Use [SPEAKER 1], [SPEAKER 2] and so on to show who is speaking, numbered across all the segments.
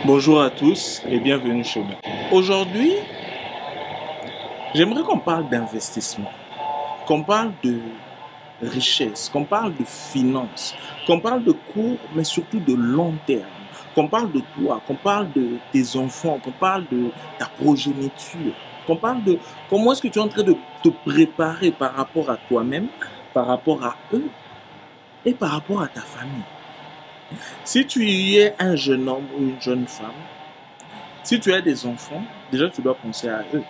[SPEAKER 1] Bonjour à tous et bienvenue chez moi. Aujourd'hui, j'aimerais qu'on parle d'investissement, qu'on parle de richesse, qu'on parle de finances, qu'on parle de court mais surtout de long terme, qu'on parle de toi, qu'on parle de tes enfants, qu'on parle de ta progéniture, qu'on parle de comment est-ce que tu es en train de te préparer par rapport à toi-même, par rapport à eux et par rapport à ta famille. Si tu es un jeune homme ou une jeune femme, si tu as des enfants, déjà tu dois penser à eux.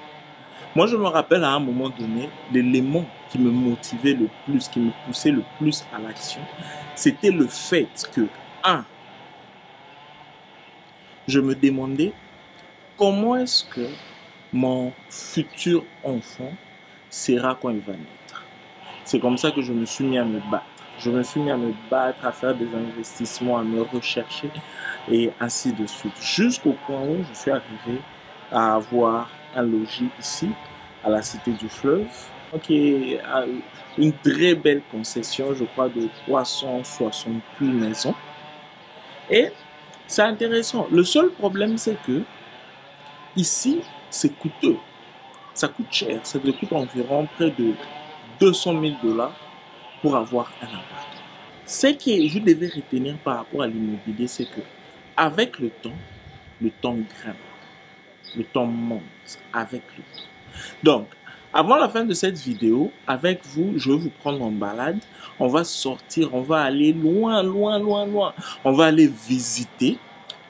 [SPEAKER 1] Moi, je me rappelle à un moment donné, l'élément qui me motivait le plus, qui me poussait le plus à l'action, c'était le fait que, je me demandais comment est-ce que mon futur enfant sera quand il va naître. C'est comme ça que je me suis mis à me battre. Je me suis mis à me battre, à faire des investissements, à me rechercher et ainsi de suite. Jusqu'au point où je suis arrivé à avoir un logis ici, à la Cité du Fleuve, qui est une très belle concession, je crois, de 368 maisons. Et c'est intéressant. Le seul problème, c'est que ici, c'est coûteux. Ça coûte cher. Ça te coûte environ près de 200 000 $ pour avoir un appartement. Ce que vous devez retenir par rapport à l'immobilier, c'est que avec le temps grimpe, le temps monte avec le temps. Donc, avant la fin de cette vidéo, avec vous, je vais vous prendre en balade. On va sortir, on va aller loin, loin, loin, loin. On va aller visiter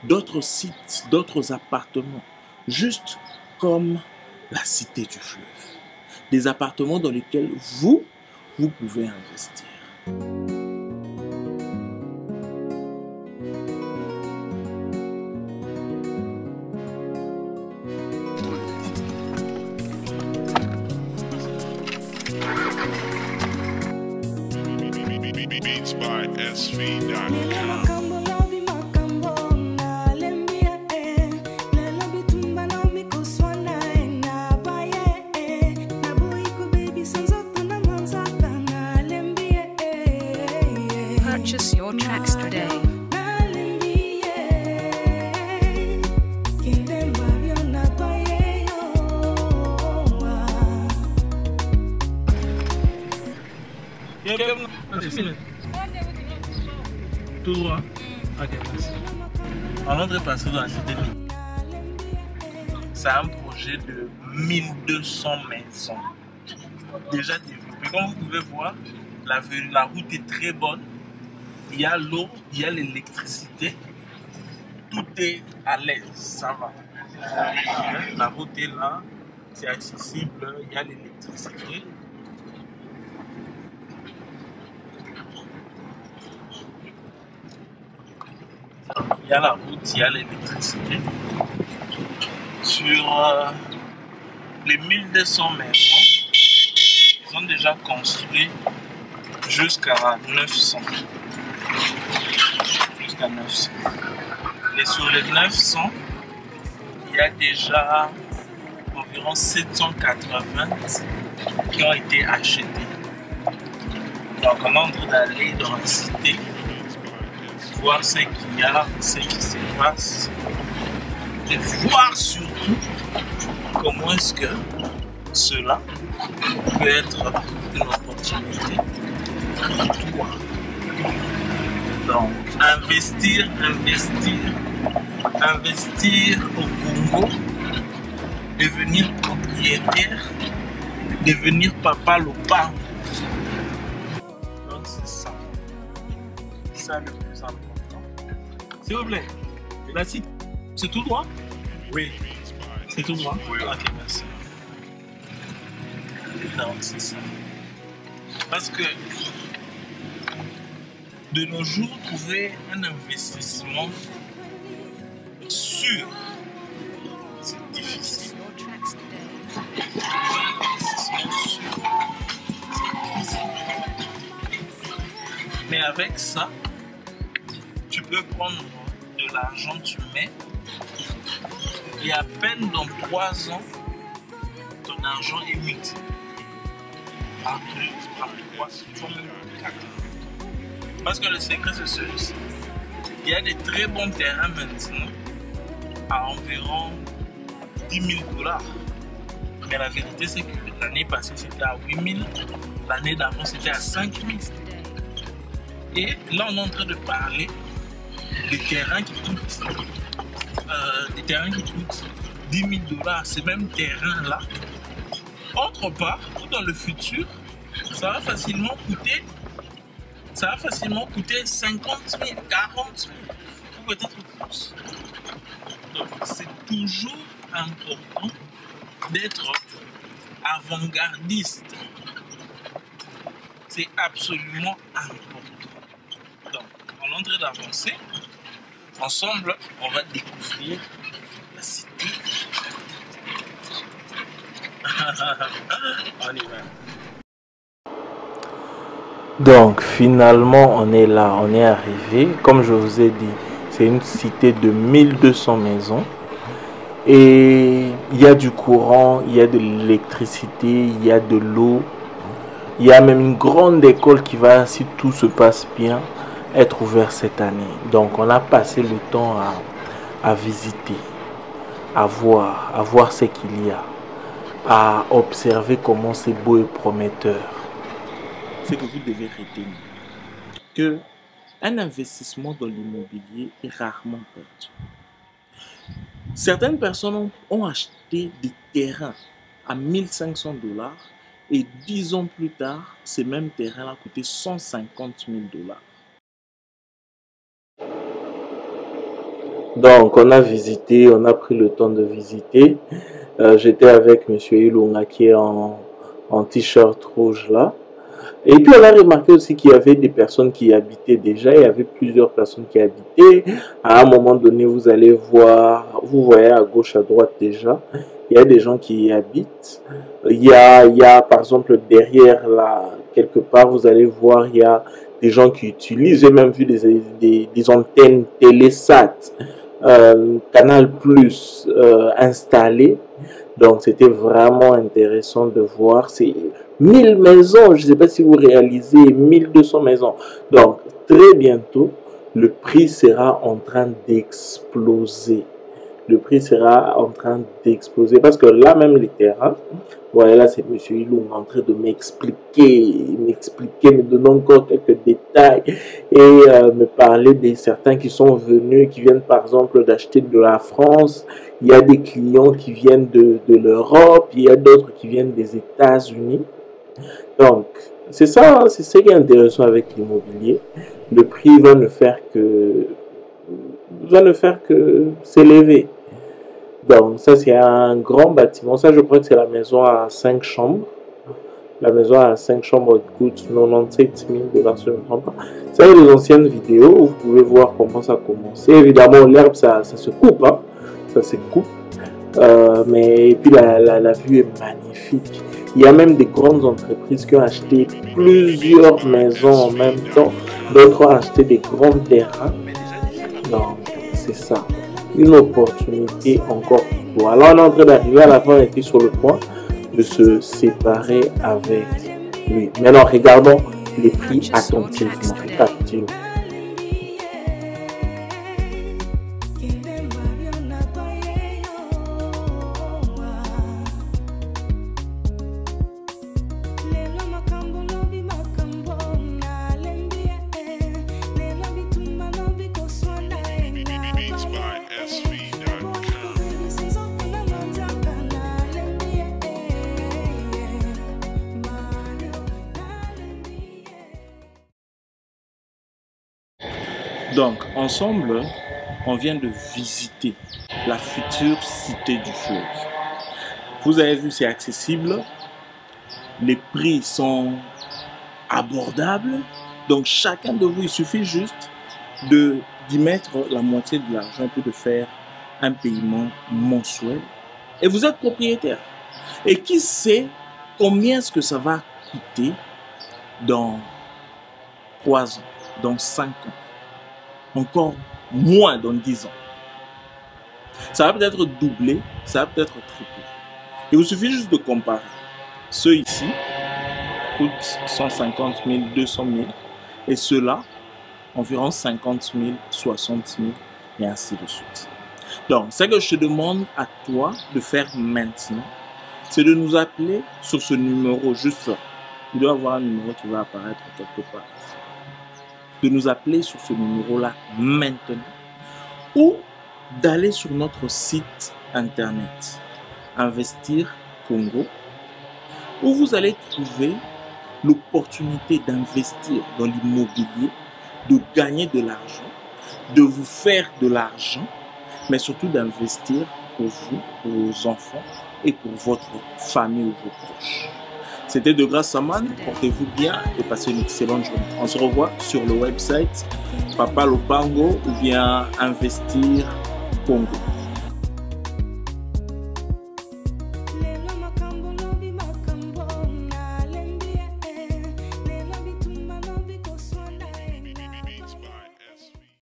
[SPEAKER 1] d'autres sites, d'autres appartements, juste comme la Cité du Fleuve. Des appartements dans lesquels vous pouvez investir.
[SPEAKER 2] Beats by SV.com.
[SPEAKER 3] Purchase your tracks today.
[SPEAKER 1] Tout droit. Ok, merci. On entre passer dans la cité. C'est un projet de 1200 maisons. Déjà développé. Comme vous pouvez voir, la route est très bonne. Il y a l'eau, il y a l'électricité. Tout est à l'aise, ça va. La route est là, c'est accessible, il y a l'électricité. Il y a la route, il y a l'électricité. Sur les 1200 maisons, ils ont déjà construit jusqu'à 900. Jusqu'à 900. Et sur les 900, il y a déjà environ 780 qui ont été achetés. Donc on est en train d'aller dans la cité, voir ce qu'il y a, ce qui se passe, et voir surtout comment est-ce que cela peut être une opportunité pour toi. Donc, investir au Congo, devenir propriétaire, devenir papa Lopa. Donc c'est ça. C'est ça le plus important. S'il vous plaît, la cite, c'est tout droit? Oui. C'est tout droit? Oui. Ok, merci. Donc c'est ça. Parce que de nos jours, trouver un investissement sûr, c'est difficile. Trouver un investissement sûr, c'est difficile. Mais avec ça, tu peux prendre de l'argent, tu mets, et à peine dans 3 ans, ton argent est multiplié par 2, par 3, par 4. Parce que le secret, c'est celui-ci. Il y a des très bons terrains maintenant à environ 10 000 $. Mais la vérité, c'est que l'année passée, c'était à 8 000. L'année d'avant, c'était à 5 000. Et là, on est en train de parler des terrains qui coûtent, 10 000 $. Ces mêmes terrains-là, autre part, ou dans le futur, ça va facilement coûter 50 000, 40 000, ou peut-être plus. Donc, c'est toujours important d'être avant-gardiste. C'est absolument important. Donc, on est en train d'avancer. Ensemble, on va découvrir la cité. On y va. Donc, finalement, on est là, on est arrivé. Comme je vous ai dit, c'est une cité de 1200 maisons. Et il y a du courant, il y a de l'électricité, il y a de l'eau. Il y a même une grande école qui va, si tout se passe bien, être ouverte cette année. Donc, on a passé le temps à visiter, à voir ce qu'il y a, à observer comment c'est beau et prometteur. C'est que vous devez retenir que un investissement dans l'immobilier est rarement perdu. Certaines personnes ont acheté des terrains à 1500 $ et 10 ans plus tard, ces mêmes terrains ont coûté 150 000 $. Donc, on a visité, on a pris le temps de visiter. J'étais avec M. Ilunga qui est en t-shirt rouge là. Et puis on a remarqué aussi qu'il y avait des personnes qui y habitaient déjà, il y avait plusieurs personnes qui habitaient. À un moment donné, vous allez voir, vous voyez à gauche, à droite déjà, il y a des gens qui y habitent. Il y a par exemple derrière là, quelque part, vous allez voir, il y a des gens qui utilisent, j'ai même vu des antennes Télésat, Canal Plus installées. Donc c'était vraiment intéressant de voir. C'est 1000 maisons, je ne sais pas si vous réalisez, 1200 maisons. Donc très bientôt, le prix sera en train d'exploser. Le prix sera en train d'exploser parce que là même les terrains, voilà, là c'est M. Ilung en train de m'expliquer, me donner encore quelques détails et me parler de certains qui sont venus, qui viennent par exemple d'acheter de la France. Il y a des clients qui viennent de l'Europe, il y a d'autres qui viennent des États-Unis. Donc, c'est ça, c'est ce qui est intéressant avec l'immobilier. Le prix va ne faire que s'élever. Donc, ça, c'est un grand bâtiment. Ça, je crois que c'est la maison à 5 chambres. La maison à 5 chambres coûte 97 000 $, si je ne me trompe pas. Ça, il y a des anciennes vidéos où vous pouvez voir comment ça a commencé. Évidemment, l'herbe, ça se coupe, hein. Ça se coupe. Mais et puis, la vue est magnifique. Il y a même des grandes entreprises qui ont acheté plusieurs maisons en même temps. D'autres ont acheté des grands terrains. Donc, c'est ça. Une opportunité encore pour toi. Alors, on est en train d'arriver à la fin, on était sur le point de se séparer avec lui. Maintenant, regardons les prix attentivement. Donc, ensemble, on vient de visiter la future cité du fleuve. Vous avez vu, c'est accessible. Les prix sont abordables. Donc, chacun de vous, il suffit juste d'y mettre la moitié de l'argent pour de faire un paiement mensuel. Et vous êtes propriétaire. Et qui sait combien est-ce que ça va coûter dans 3 ans, dans 5 ans? Encore moins dans 10 ans. Ça va peut-être doubler, ça va peut-être tripler. Il vous suffit juste de comparer. Ceux ici coûtent 150 000, 200 000 et ceux-là environ 50 000, 60 000 et ainsi de suite. Donc, ce que je te demande à toi de faire maintenant, c'est de nous appeler sur ce numéro juste là. Il doit y avoir un numéro qui va apparaître quelque part. De nous appeler sur ce numéro-là maintenant ou d'aller sur notre site internet Investir Congo où vous allez trouver l'opportunité d'investir dans l'immobilier, de gagner de l'argent, de vous faire de l'argent, mais surtout d'investir pour vous, pour vos enfants et pour votre famille ou vos proches. C'était Degrâce Saman, portez-vous bien et passez une excellente journée. On se revoit sur le website Papa Lopango ou bien Investir Congo.